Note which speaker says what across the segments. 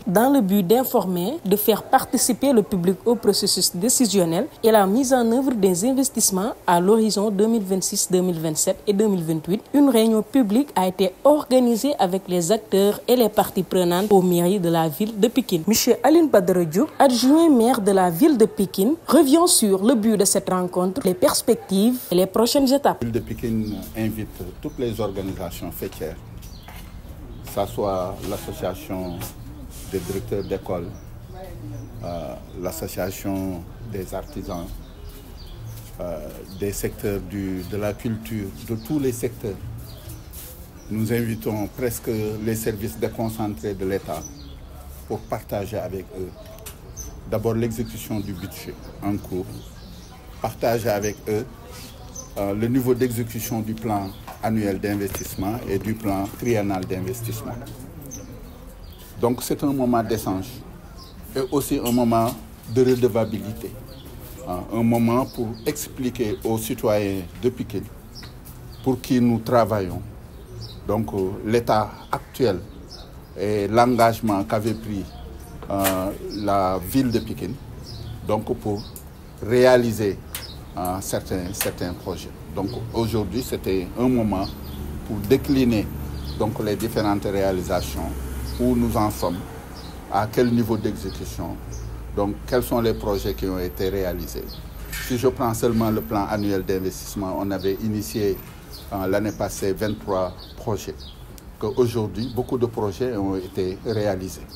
Speaker 1: dans le but d'informer, de faire participer le public au processus décisionnel et la mise en œuvre des investissements à l'horizon 2026, 2027 et 2028. Une réunion publique a été organisée avec les acteurs et les parties prenantes aux mairies de la ville de Pikine. Monsieur Aline Badara Diop, adjoint maire de la ville de Pikine, revient sur le but de cette rencontre, les perspectives et les prochaines étapes.
Speaker 2: La ville de Pikine invite toutes les organisations fêtières, que ce soit l'association des directeurs d'école, l'association des artisans, des secteurs de la culture, de tous les secteurs. Nous invitons presque les services déconcentrés de l'État pour partager avec eux d'abord l'exécution du budget en cours, partager avec eux le niveau d'exécution du plan annuel d'investissement et du plan triennal d'investissement. Donc c'est un moment d'échange et aussi un moment de redevabilité, un moment pour expliquer aux citoyens de Pikine pour qui nous travaillons, donc l'état actuel et l'engagement qu'avait pris la ville de Pikine, donc pour réaliser certains projets. Donc aujourd'hui c'était un moment pour décliner donc les différentes réalisations, où nous en sommes, à quel niveau d'exécution, donc quels sont les projets qui ont été réalisés. Si je prends seulement le plan annuel d'investissement, on avait initié l'année passée 23 projets, qu'aujourd'hui beaucoup de projets ont été réalisés.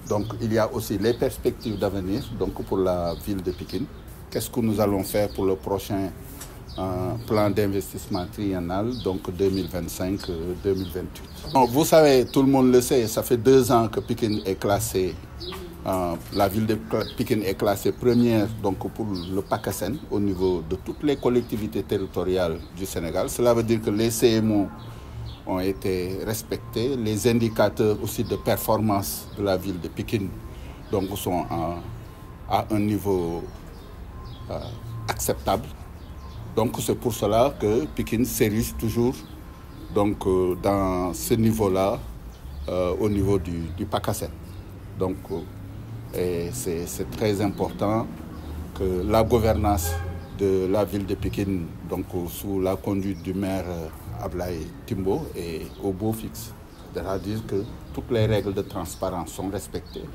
Speaker 2: Donc il y a aussi les perspectives d'avenir donc pour la ville de Pikine. Qu'est-ce que nous allons faire pour le prochain plan d'investissement triennal, donc 2025-2028. Vous savez, tout le monde le sait, ça fait 2 ans que Pikine est classée, la ville de Pikine est classée première donc pour le PACASEN au niveau de toutes les collectivités territoriales du Sénégal. Cela veut dire que les CMO ont été respectés, les indicateurs aussi de performance de la ville de Pikine donc sont à un niveau acceptable. Donc c'est pour cela que Pikine s'érige toujours donc, dans ce niveau-là, au niveau du PACASEN. Donc c'est très important que la gouvernance de la ville de Pikine, donc sous la conduite du maire Ablaye Timbo, est au beau fixe. C'est-à-dire que toutes les règles de transparence sont respectées.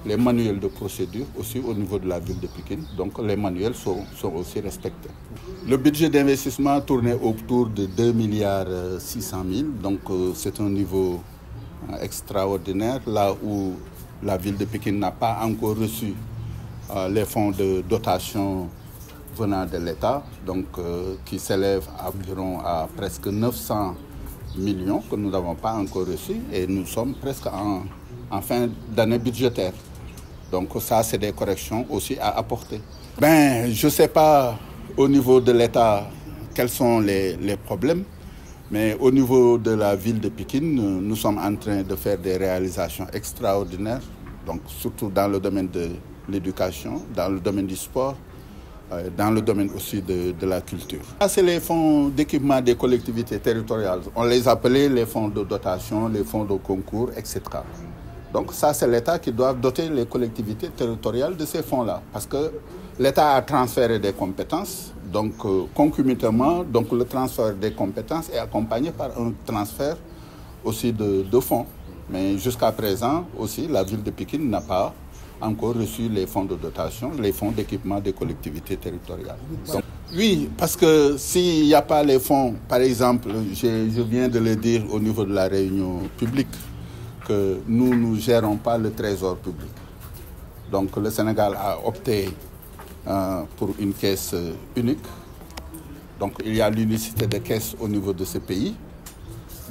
Speaker 2: Les manuels de procédure aussi au niveau de la ville de Pikine, donc les manuels sont aussi respectés. Le budget d'investissement tournait autour de 2,6 milliards, donc c'est un niveau extraordinaire, là où la ville de Pikine n'a pas encore reçu les fonds de dotation venant de l'État, donc qui s'élèvent environ à presque 900 millions que nous n'avons pas encore reçus et nous sommes presque en fin d'année budgétaire. Donc ça, c'est des corrections aussi à apporter. Je ne sais pas au niveau de l'État quels sont les problèmes, mais au niveau de la ville de Pikine, nous sommes en train de faire des réalisations extraordinaires, donc surtout dans le domaine de l'éducation, dans le domaine du sport, dans le domaine aussi de la culture. Ça, c'est les fonds d'équipement des collectivités territoriales. On les appelait les fonds de dotation, les fonds de concours, etc. Donc ça, c'est l'État qui doit doter les collectivités territoriales de ces fonds-là. Parce que l'État a transféré des compétences, donc concomitamment, donc le transfert des compétences est accompagné par un transfert aussi de fonds. Mais jusqu'à présent aussi, la ville de Pikine n'a pas encore reçu les fonds de dotation, les fonds d'équipement des collectivités territoriales. Donc, oui, parce que s'il n'y a pas les fonds, par exemple, je viens de le dire au niveau de la réunion publique, que nous ne gérons pas le trésor public. Donc le Sénégal a opté pour une caisse unique. Donc il y a l'unicité de caisse au niveau de ce pays.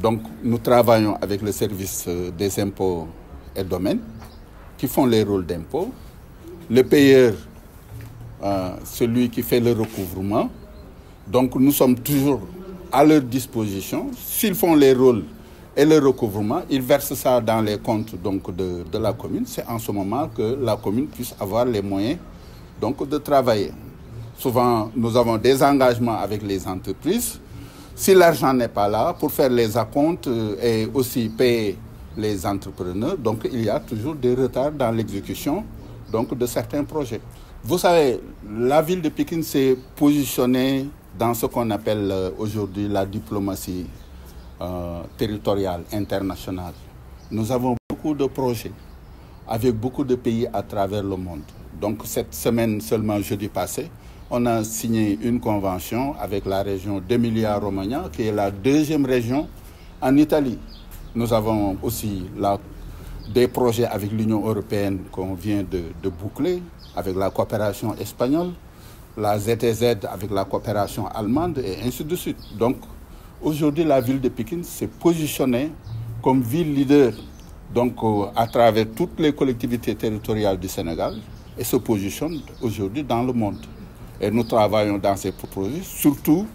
Speaker 2: Donc nous travaillons avec le service des impôts et domaines qui font les rôles d'impôts. Le payeur, celui qui fait le recouvrement. Donc nous sommes toujours à leur disposition. S'ils font les rôles et le recouvrement, ils versent ça dans les comptes donc, de la commune. C'est en ce moment que la commune puisse avoir les moyens donc, de travailler. Souvent, nous avons des engagements avec les entreprises. Si l'argent n'est pas là, pour faire les acomptes et aussi payer les entrepreneurs. Donc il y a toujours des retards dans l'exécution donc, de certains projets. Vous savez, la ville de Pikine s'est positionnée dans ce qu'on appelle aujourd'hui la diplomatie territoriale internationale. Nous avons beaucoup de projets avec beaucoup de pays à travers le monde. Donc cette semaine seulement, jeudi passé, on a signé une convention avec la région d'Emilia-Romagna, qui est la deuxième région en Italie. Nous avons aussi des projets avec l'Union européenne qu'on vient de boucler, avec la coopération espagnole, la ZTZ avec la coopération allemande et ainsi de suite. Donc aujourd'hui, la ville de Pikine s'est positionnée comme ville leader donc, à travers toutes les collectivités territoriales du Sénégal et se positionne aujourd'hui dans le monde. Et nous travaillons dans ces projets, surtout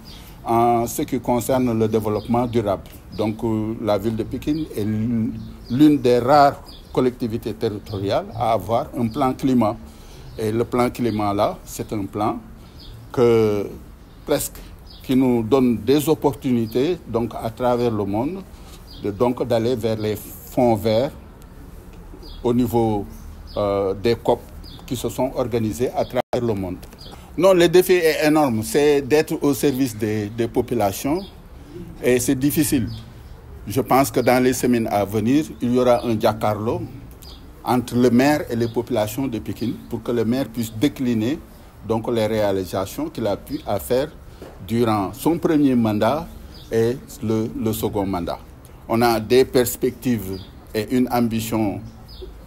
Speaker 2: en ce qui concerne le développement durable. Donc la ville de Pikine est l'une des rares collectivités territoriales à avoir un plan climat. Et le plan climat là, c'est un plan qui nous donne des opportunités donc, à travers le monde d'aller vers les fonds verts au niveau des COP qui se sont organisés à travers le monde. Non, le défi est énorme, c'est d'être au service des populations et c'est difficile. Je pense que dans les semaines à venir, il y aura un jàkkaarloo entre le maire et les populations de Pikine pour que le maire puisse décliner donc, les réalisations qu'il a pu faire durant son premier mandat et le second mandat. On a des perspectives et une ambition,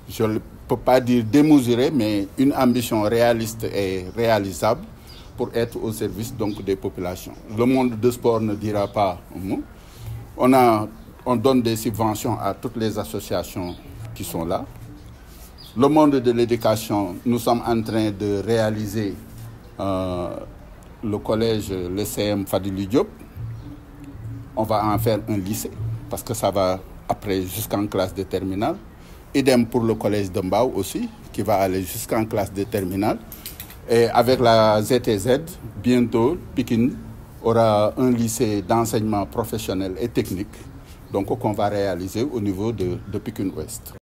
Speaker 2: je ne peux pas dire démesurée, mais une ambition réaliste et réalisable pour être au service donc, des populations. Le monde du sport ne dira pas un mot. On donne des subventions à toutes les associations qui sont là. Le monde de l'éducation, nous sommes en train de réaliser le collège, le CM Fadilou Diop. On va en faire un lycée parce que ça va après jusqu'en classe de terminale. Idem pour le collège de Mbao aussi, qui va aller jusqu'en classe de terminale. Et avec la ZTZ, bientôt, Pikine aura un lycée d'enseignement professionnel et technique donc qu'on va réaliser au niveau de Pikine Ouest.